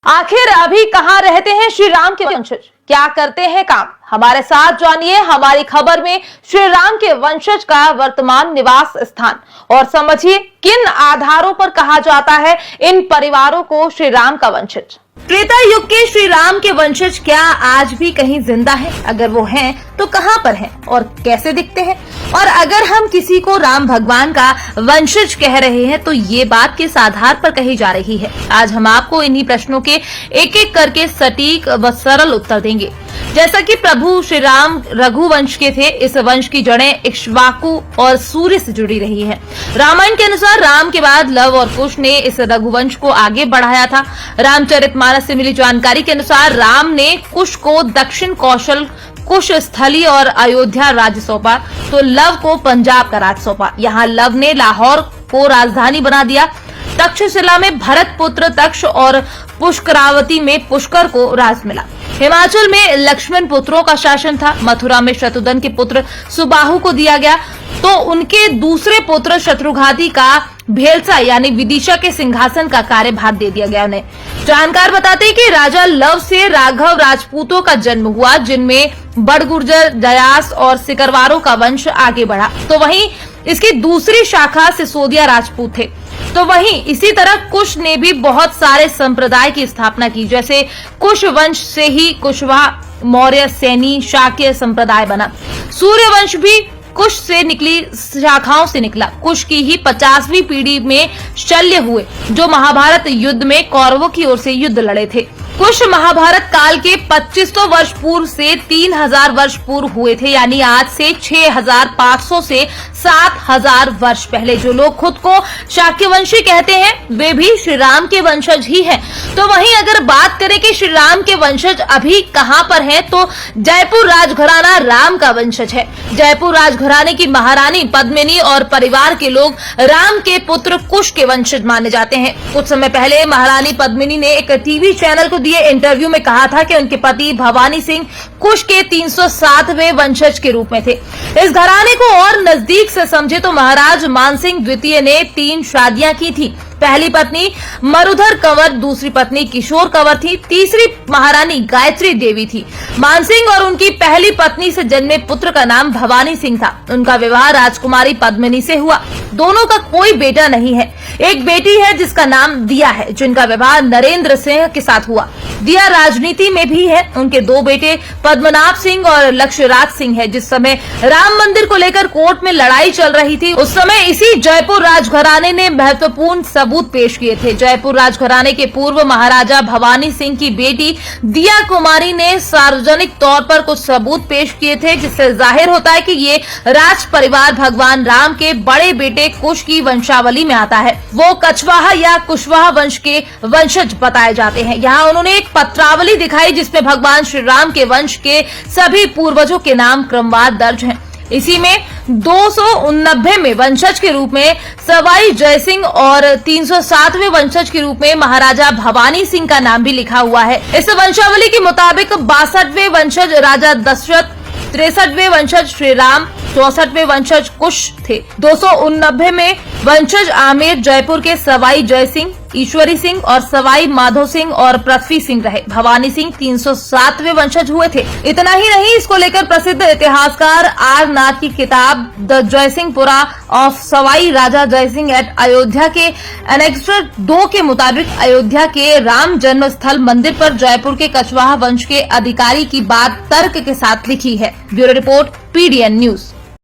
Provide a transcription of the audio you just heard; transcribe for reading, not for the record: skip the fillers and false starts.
आखिर अभी कहां रहते हैं श्री राम के वंशज, क्या करते हैं काम? हमारे साथ जानिए हमारी खबर में श्री राम के वंशज का वर्तमान निवास स्थान और समझिए किन आधारों पर कहा जाता है इन परिवारों को श्री राम का वंशज। त्रेता युग के श्री राम के वंशज क्या आज भी कहीं जिंदा हैं? अगर वो हैं तो कहां पर हैं और कैसे दिखते हैं? और अगर हम किसी को राम भगवान का वंशज कह रहे हैं तो ये बात किस आधार पर कही जा रही है? आज हम आपको इन्हीं प्रश्नों के एक एक करके सटीक व सरल उत्तर देंगे। जैसा कि प्रभु श्री राम रघुवंश के थे, इस वंश की जड़ें इक्ष्वाकु और सूर्य से जुड़ी रही है। रामायण के अनुसार राम के बाद लव और कुश ने इस रघुवंश को आगे बढ़ाया था। रामचरितमानस से मिली जानकारी के अनुसार राम ने कुश को दक्षिण कौशल, कुश स्थली और अयोध्या राज्य सौंपा, तो लव को पंजाब का राज सौंपा। यहाँ लव ने लाहौर को राजधानी बना दिया। तक्षशिला में भरत पुत्र तक्ष और पुष्करावती में पुष्कर को राज मिला। हिमाचल में लक्ष्मण पुत्रों का शासन था। मथुरा में शत्रुघ्न के पुत्र सुबाहु को दिया गया, तो उनके दूसरे पुत्र शत्रुघाती का भेलसा यानी विदिशा के सिंहासन का कार्यभार दे दिया गया उन्हें। जानकार बताते हैं कि राजा लव से राघव राजपूतों का जन्म हुआ, जिनमें बड़गुर्जर, जयास और सिकरवारों का वंश आगे बढ़ा। तो वहीं इसकी दूसरी शाखा सिसोदिया राजपूत थे। तो वहीं इसी तरह कुश ने भी बहुत सारे संप्रदाय की स्थापना की, जैसे कुश वंश से ही कुशवाहा, मौर्य, सैनी, शाक्य संप्रदाय बना। सूर्य वंश भी कुश से निकली शाखाओं से निकला। कुश की ही 50वीं पीढ़ी में शल्य हुए, जो महाभारत युद्ध में कौरवों की ओर से युद्ध लड़े थे। कुश महाभारत काल के 2500 वर्ष पूर्व से 3000 वर्ष पूर्व हुए थे, यानी आज से 6500 से 7000 वर्ष पहले। जो लोग खुद को शाक्यवंशी कहते हैं वे भी श्री राम के वंशज ही हैं। तो वहीं अगर बात करें कि श्री राम के वंशज अभी कहां पर हैं, तो जयपुर राजघराना राम का वंशज है। जयपुर राजघराने की महारानी पद्मिनी और परिवार के लोग राम के पुत्र कुश के वंशज माने जाते हैं। कुछ समय पहले महारानी पद्मिनी ने एक टीवी चैनल को दिए इंटरव्यू में कहा था कि उनके पति भवानी सिंह कुश के 307वें वंशज के रूप में थे। इस घराने को और नजदीक से समझे तो महाराज मानसिंह द्वितीय ने 3 शादियां की थी। पहली पत्नी मरुधर कंवर, दूसरी पत्नी किशोर कंवर थी, तीसरी महारानी गायत्री देवी थी। मानसिंह और उनकी पहली पत्नी से जन्मे पुत्र का नाम भवानी सिंह था। उनका विवाह राजकुमारी पद्मिनी से हुआ। दोनों का कोई बेटा नहीं है। एक बेटी है जिसका नाम दिया है, जिनका विवाह नरेंद्र सिंह के साथ हुआ। दिया राजनीति में भी है। उनके 2 बेटे पद्मनाभ सिंह और लक्ष्यराज सिंह है। जिस समय राम मंदिर को लेकर कोर्ट में लड़ाई चल रही थी, उस समय इसी जयपुर राजघराने ने महत्वपूर्ण सबूत पेश किए थे। जयपुर राजघराने के पूर्व महाराजा भवानी सिंह की बेटी दिया कुमारी ने सार्वजनिक तौर पर कुछ सबूत पेश किए थे, जिससे जाहिर होता है कि ये राज परिवार भगवान राम के बड़े बेटे कुश की वंशावली में आता है। वो कछवाहा या कुशवाहा वंश के वंशज बताए जाते हैं। यहाँ उन्होंने एक पत्रावली दिखाई जिसमें भगवान श्री राम के वंश के सभी पूर्वजों के नाम क्रमवार दर्ज हैं। इसी में 289 में वंशज के रूप में सवाई जयसिंह और 307वें वंशज के रूप में महाराजा भवानी सिंह का नाम भी लिखा हुआ है। इस वंशावली के मुताबिक 62वें वंशज राजा दशरथ, 63वें वंशज श्री राम, 64वें वंशज कुश थे। 289 में वंशज आमेर जयपुर के सवाई जयसिंह, ईश्वरी सिंह और सवाई माधो सिंह और पृथ्वी सिंह रहे। भवानी सिंह 307वें वंशज हुए थे। इतना ही नहीं, इसको लेकर प्रसिद्ध इतिहासकार आर नाथ की किताब the Jaisinghpura of Sawai Raja Jaisingh at Ayodhya के एनेक्सर 2 के मुताबिक अयोध्या के राम जन्म स्थल मंदिर पर जयपुर के कछवाहा वंश के अधिकारी की बात तर्क के साथ लिखी है। Bureau report, PDN news.